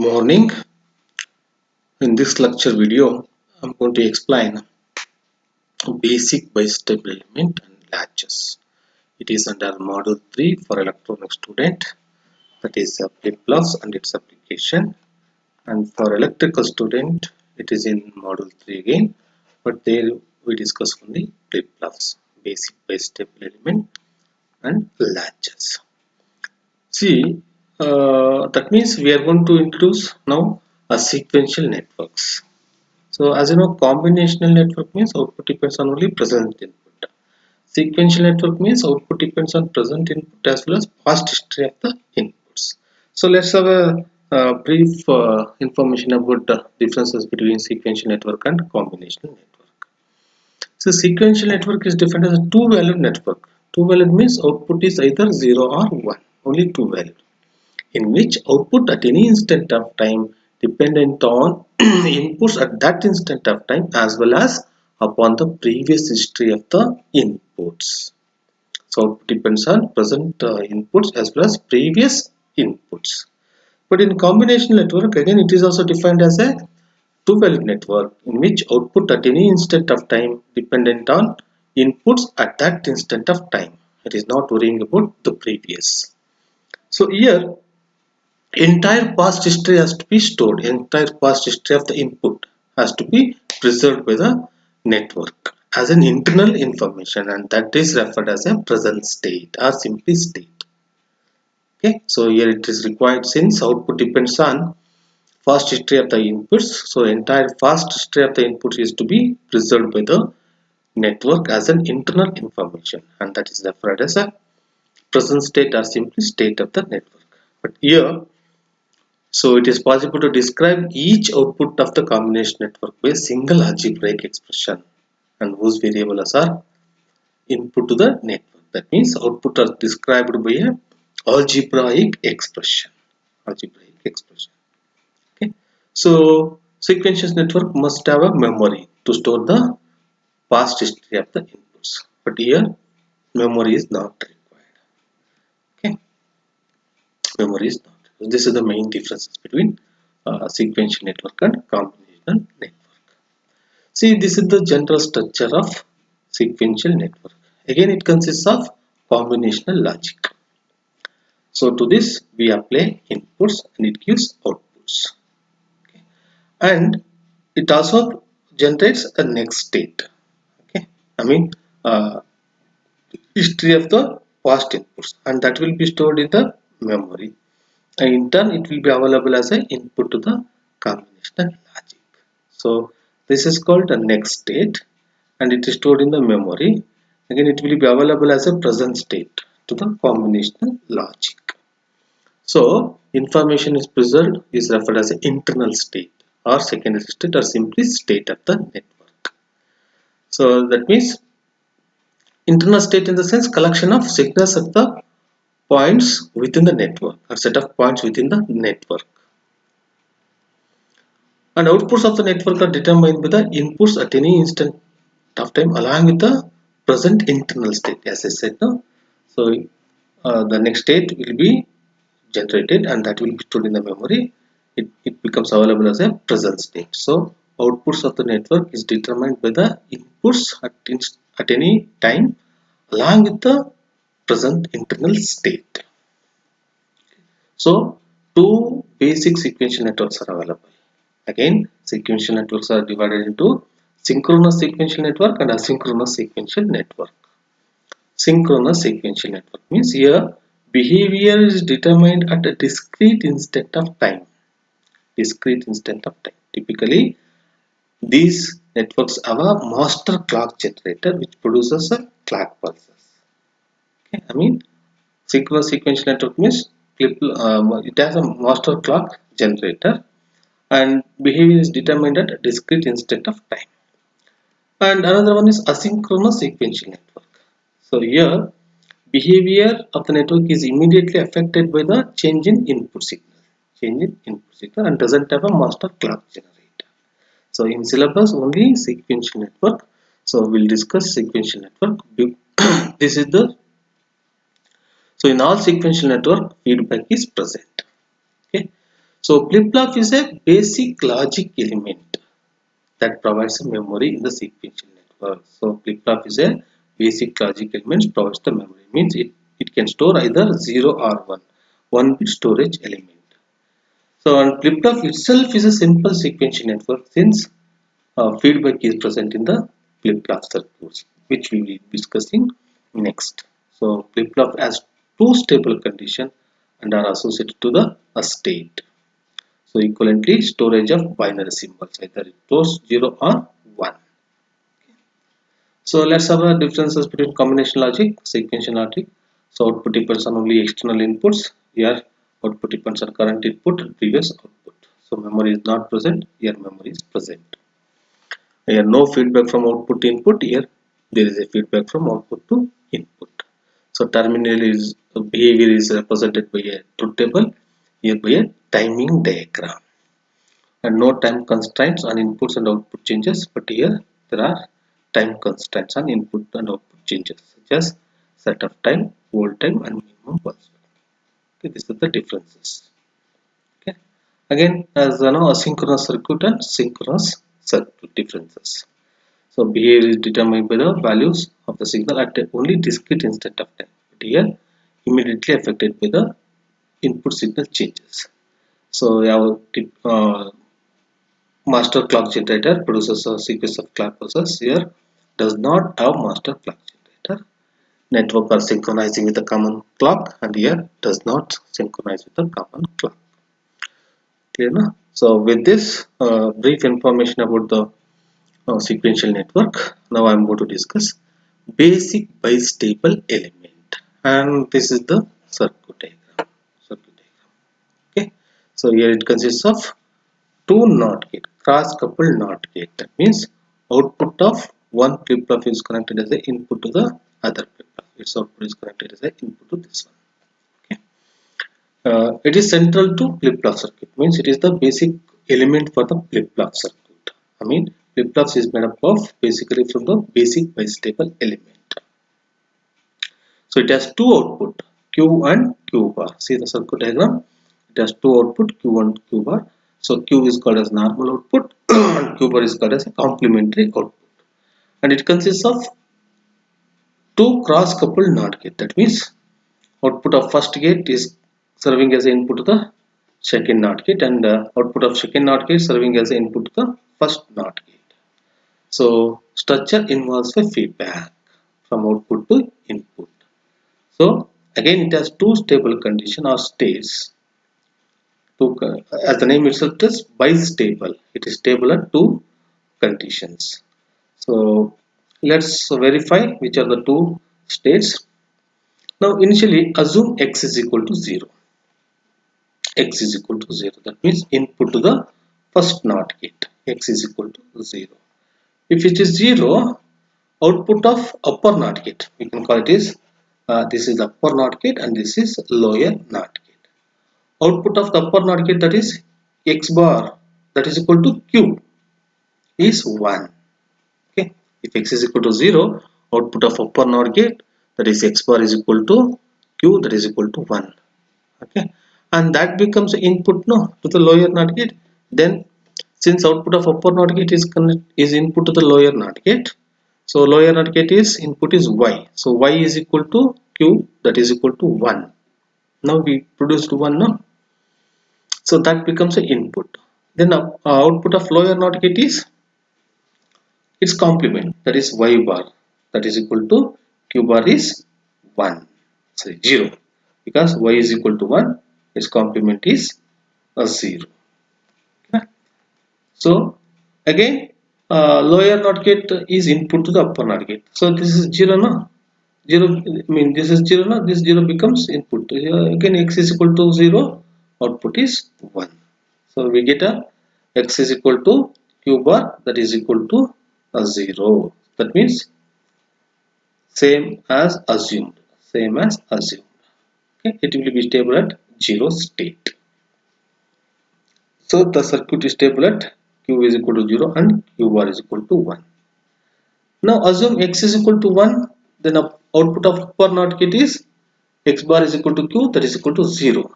Morning. In this lecture video, I'm going to explain basic bistable element and latches. It is under Module 3 for electronic student, that is flip flops and its application. And for electrical student, it is in Module 3 again, but there we discuss only flip flops, basic bistable element and latches. See, that means we are going to introduce now a sequential networks. So as you know, combinational network means output depends on only present input. Sequential network means output depends on present input as well as past history of the inputs. So let's have a brief information about the differences between sequential network and combinational network. So sequential network is defined as a two-valued network. Two-valued means output is either 0 or 1, only two-valued, in which output at any instant of time dependent on inputs at that instant of time as well as upon the previous history of the inputs. So output depends on present inputs as well as previous inputs. But in combinational network, again it is also defined as a two-valued network in which output at any instant of time dependent on inputs at that instant of time. It is not worrying about the previous. So here entire past history has to be stored. Entire past history of the input has to be preserved by the network as an internal information, and that is referred as a present state or simply state. Okay, so here it is required since output depends on past history of the inputs. So entire past history of the inputs is to be preserved by the network as an internal information, and that is referred as a present state or simply state of the network. But here, so it is possible to describe each output of the combination network by a single algebraic expression, and whose variables are input to the network. That means output are described by a algebraic expression. Algebraic expression. Okay. So sequential network must have a memory to store the past history of the inputs. But here memory is not required. Okay. Memory is not. This is the main differences between sequential network and combinational network. See, this is the general structure of sequential network. Again, it consists of combinational logic. So to this, we apply inputs and it gives outputs. Okay. And it also generates a next state. Okay. I mean, history of the past inputs, and that will be stored in the memory. And in turn it will be available as an input to the combinational logic. So this is called the next state and it is stored in the memory. Again it will be available as a present state to the combinational logic. So information is preserved is referred as an internal state or secondary state or simply state of the network. So that means internal state in the sense collection of signals at the points within the network or set of points within the network. And outputs of the network are determined by the inputs at any instant of time along with the present internal state, as I said now. So the next state will be generated and that will be stored in the memory. It becomes available as a present state. So outputs of the network is determined by the inputs at any time along with the present internal state. So two basic sequential networks are available. Again, sequential networks are divided into synchronous sequential network and asynchronous sequential network. Synchronous sequential network means here behavior is determined at a discrete instant of time. Discrete instant of time. Typically, these networks have a master clock generator which produces a clock pulses. Okay, I mean synchronous sequential network means it has a master clock generator and behavior is determined at a discrete instant of time. And another one is asynchronous sequential network. So here behavior of the network is immediately affected by the change in input signal. Change in input signal and doesn't have a master clock generator. So in syllabus only sequential network. So we'll discuss sequential network. This is the so in all sequential network feedback is present. Okay. So flip-flop is a basic logic element that provides a memory in the sequential network. So flip-flop is a basic logic element provides the memory. Means it can store either 0 or 1 bit storage element. So and flip-flop itself is a simple sequential network since feedback is present in the flip-flop circuits, which we will be discussing next. So flip-flop has two stable conditions and are associated to the a state. So equivalently storage of binary symbols, either it stores 0 or 1. So let's have the differences between combination logic, sequential logic. So output depends on only external inputs. Here output depends on current input and previous output. So memory is not present, here memory is present. Here no feedback from output to input, here there is a feedback from output to input. So terminal is behavior is represented by a truth table, here by a timing diagram. And no time constraints on inputs and output changes, but here there are time constraints on input and output changes, such as set of time, hold time, and minimum pulse. Okay, these are the differences. Okay, again, as you know, asynchronous circuit and synchronous circuit differences. So behavior is determined by the values of the signal at only discrete instant of time, but here immediately affected by the input signal changes. So we have master clock generator produces a sequence of clock pulses. Here does not have master clock generator. Network are synchronizing with the common clock, and here does not synchronize with the common clock. Clear now? So with this brief information about the sequential network, now I am going to discuss basic bistable element, and this is the circuit diagram. Circuit diagram. Okay. So here it consists of two NOT gate, cross coupled NOT gate. That means output of one flip flop is connected as an input to the other flip flop. Its output is connected as an input to this one. Okay. It is central to flip flop circuit. Means it is the basic element for the flip flop circuit. I mean flip flops is made up of basically from the basic bistable element. So it has two output Q and Q bar. See the circuit diagram. It has two output Q and Q bar. So Q is called as normal output and Q bar is called as a complementary output. And it consists of two cross coupled NOT gate. That means output of first gate is serving as an input to the second NOT gate, and output of second NOT gate serving as an input to the first NOT gate. So structure involves a feedback from output to input. So again it has two stable condition or states. As the name itself is bistable, it is stable at two conditions. So let's verify which are the two states. Now initially assume x is equal to 0. X is equal to 0. That means input to the first NOT gate. X is equal to 0. If it is 0, output of upper NOT gate. We can call it is this is upper NOT gate and this is lower NOT gate. Output of the upper NOT gate, that is x bar, that is equal to q, is 1. Okay. If x is equal to 0, output of upper NOT gate, that is x bar is equal to q, that is equal to 1. Okay. And that becomes input no to the lower NOT gate. Then since output of upper NOT gate is input to the lower NOT gate, so lower NOT gate is input is y. So y is equal to q, that is equal to 1. Now we produced 1 no. So that becomes an input. Then output of lower NOT gate is its complement, that is y bar, that is equal to q bar is 1, so 0, because y is equal to 1, its complement is a 0. Okay. So again lower NOT gate is input to the upper NOT gate. So this is 0 no. 0 I mean this is 0 no. This 0 becomes input. Again x is equal to 0, output is 1. So we get a x is equal to q bar, that is equal to a 0. That means same as assumed. Same as assumed. Okay, it will be stable at 0 state. So the circuit is stable at q is equal to 0 and q bar is equal to 1. Now assume x is equal to 1, then output of upper NOT gate is x bar is equal to q, that is equal to 0.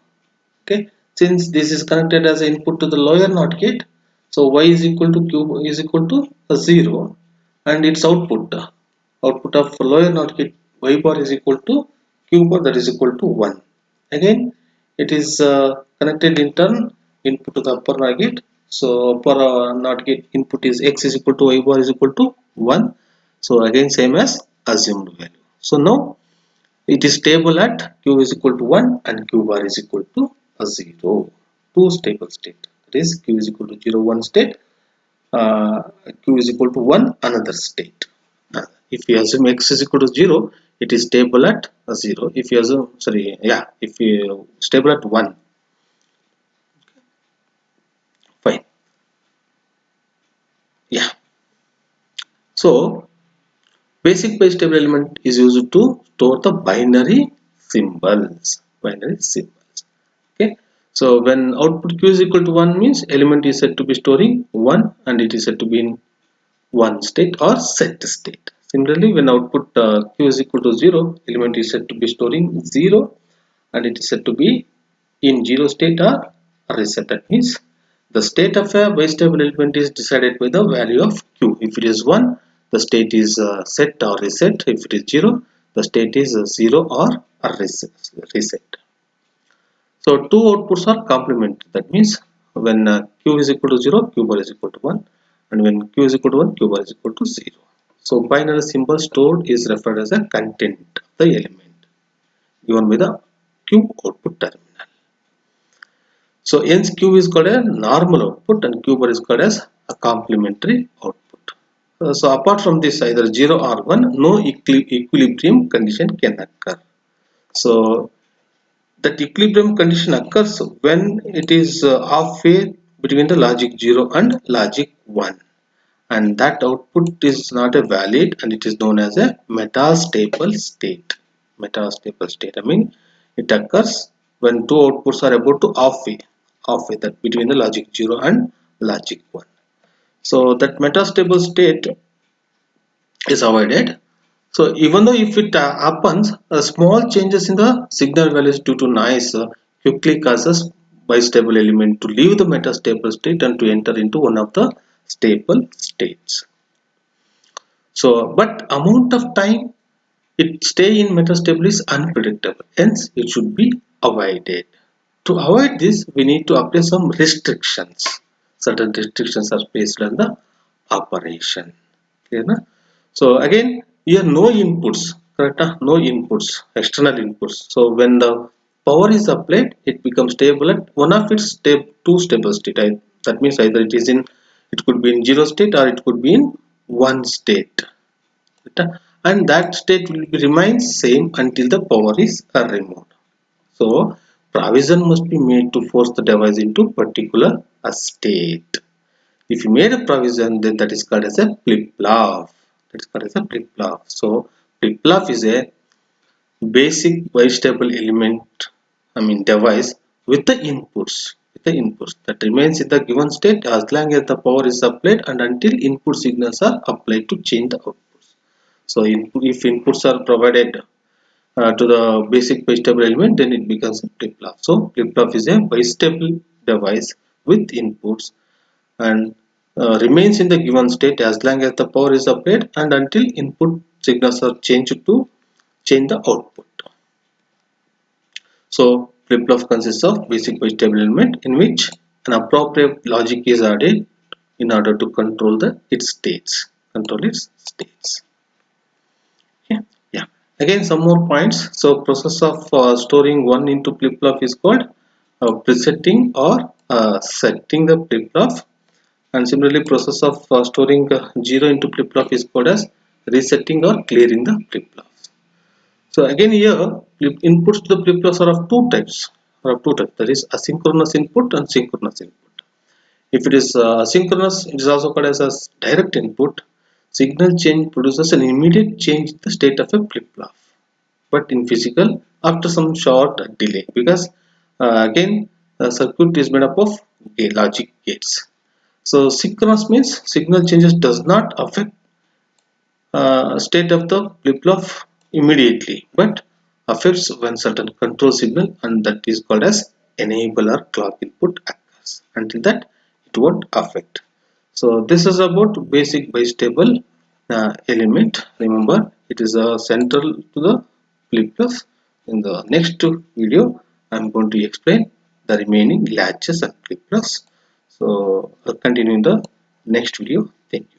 Okay, since this is connected as an input to the lower NOT gate, so y is equal to q is equal to 0, and its output of lower NOT gate y bar is equal to q bar, that is equal to 1. Again it is connected in turn input to the upper NOT gate, so upper NOT gate input is x is equal to y bar is equal to 1, so again same as assumed value. So now it is stable at q is equal to 1 and q bar is equal to 0. Two stable state, that is q is equal to 0 one state, uh, q is equal to 1 another state. If we assume x is equal to 0, it is stable at 0. If you assume, sorry, yeah, if you stable at 1, fine. Yeah. So basic bistable element is used to store the binary symbols. Binary symbols. Okay. So when output q is equal to 1 means element is said to be storing 1 and it is said to be in one state or set state. Similarly, when output q is equal to 0, element is said to be storing 0 and it is said to be in 0 state or reset. That means the state of a bistable element is decided by the value of q. If it is 1, the state is set or reset. If it is 0, the state is 0 or reset. So two outputs are complementary. That means when q is equal to 0, q bar is equal to 1, and when q is equal to 1, q bar is equal to 0. So binary symbol stored is referred as a content of the element given by the q output terminal. So hence q is called a normal output and q bar is called as a complementary output. So apart from this, either 0 or 1, no equilibrium condition can occur. So that equilibrium condition occurs when it is halfway between the logic 0 and logic 1, and that output is not a valid and it is known as a metastable state. Metastable state, I mean it occurs when two outputs are about to halfway that between the logic 0 and logic 1. So that metastable state is avoided. So even though if it happens, small changes in the signal values due to noise quickly causes bistable element to leave the metastable state and to enter into one of the stable states. So, but amount of time it stay in metastable is unpredictable. Hence, it should be avoided. To avoid this, we need to apply some restrictions. Certain restrictions are placed on the operation. Clear na? So again, here no inputs, correct? No inputs, external inputs. So when the power is applied, it becomes stable at one of its two stable state. That means either it could be in 0 state or it could be in 1 state. Correct? And that state will be remain same until the power is removed. So provision must be made to force the device into particular state. If you made a provision, then that is called as a flip-flop. That is called as a flip-flop. So flip-flop is a basic bistable element, I mean device with the inputs. That remains in the given state as long as the power is applied and until input signals are applied to change the outputs. So if inputs are provided to the basic bistable element, then it becomes a flip-flop. So flip-flop is a bistable device with inputs and remains in the given state as long as the power is applied and until input signals are changed to change the output. So flip-flop consists of basic bistable element in which an appropriate logic is added in order to control its states. Okay. Yeah. Again, some more points. So process of storing one into flip-flop is called presetting or setting the flip-flop. And similarly, process of storing 0 into flip-flop is called as resetting or clearing the flip-flops. So again here, inputs to the flip-flops are of two types. That is asynchronous input and synchronous input. If it is asynchronous, it is also called as a direct input. Signal change produces an immediate change in the state of a flip-flop, but in physical after some short delay, because again the circuit is made up of logic gates. So synchronous means signal changes does not affect state of the flip-flop immediately, but affects when certain control signal, and that is called as enable or clock input occurs. Until that, it won't affect. So this is about basic bistable element. Remember, it is central to the flip-flops. In the next video, I am going to explain the remaining latches and flip-flops. So continue in the next video. Thank you.